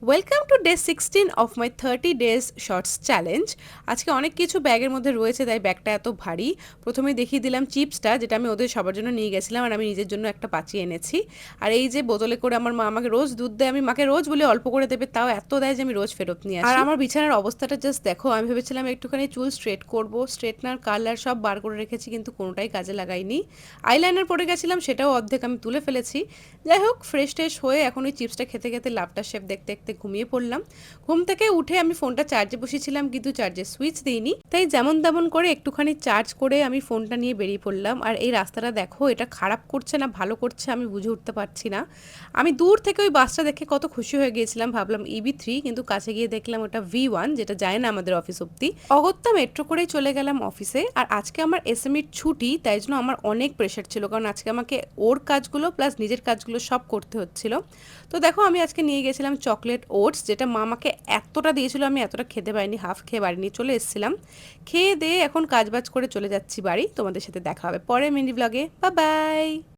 Welcome to day 16 of my 30 days shorts challenge. আজকে অনেক কিছু ব্যাগের মধ্যে রয়েছে, তাই ব্যাগটা এত ভারী। প্রথমে দেখিয়ে দিলাম চিপসটা, যেটা আমি ওদের সবার জন্য নিয়ে গেছিলাম, আর আমি নিজের জন্য একটা পাচিয়ে এনেছি। আর এই যে বোতলে করে আমার মা আমাকে রোজ দুধ দেয়, আমি মাকে রোজ বলে অল্প করে দেবে, তাও এত দেয় যে আমি রোজ ফেরত নিয়ে আসি। আর আমার বিছানার অবস্থাটা জাস্ট দেখো। আমি ভেবেছিলাম একটুখানি চুল স্ট্রেট করব, স্ট্রেটনার কালার সব বার করে রেখেছি, কিন্তু কোনোটাই কাজে লাগাইনি। আইলাইনার পরে গেছিলাম, সেটাও অর্ধেক আমি তুলে ফেলেছি। যাই হোক, ফ্রেশ ট্রেশ হয়ে এখন ওই চিপসটা খেতে খেতে লাভটার শেপ দেখতে দেখতে ঘুমিয়ে পড়লাম। ঘুম থেকে উঠে আমি ফোনটা চার্জে বসেছিলাম, কিন্তু চার্জে সুইচ দিইনি, তাই যেমন তেমন করে একটুখানি চার্জ করে আমি ফোনটা নিয়ে বেরিয়ে পড়লাম। আর এই রাস্তাটা দেখো, এটা খারাপ করছে না ভালো করছে আমি বুঝে উঠতে পারছি না। আমি দূর থেকে ওই বাসটা দেখে কত খুশি হয়ে গিয়েছিলাম, ভাবলাম EB3, কিন্তু কাছে গিয়ে দেখলাম ওটা V1, যেটা যায় না আমাদের অফিস অব্দি। অগত্যা মেট্রো করেই চলে গেলাম অফিসে। আর আজকে আমার SMEর ছুটি, তাই জন্য আমার অনেক প্রেশার ছিল, কারণ আজকে আমাকে ওর কাজগুলো প্লাস নিজের কাজগুলো সব করতে হচ্ছিল। তো দেখো, আমি আজকে নিয়ে গেছিলাম চকলেট ওটস, যেটা মা আমাকে এতটা দিয়েছিল, আমি এতটা খেতে পারিনি, হাফ খেয়ে বাড়ি নিয়ে চলে এসেছিলাম। খেয়ে দিয়ে এখন কাজবাজ করে চলে যাচ্ছি বাড়ি। তোমাদের সাথে দেখা হবে পরে মিনি ব্লগে। Bye bye.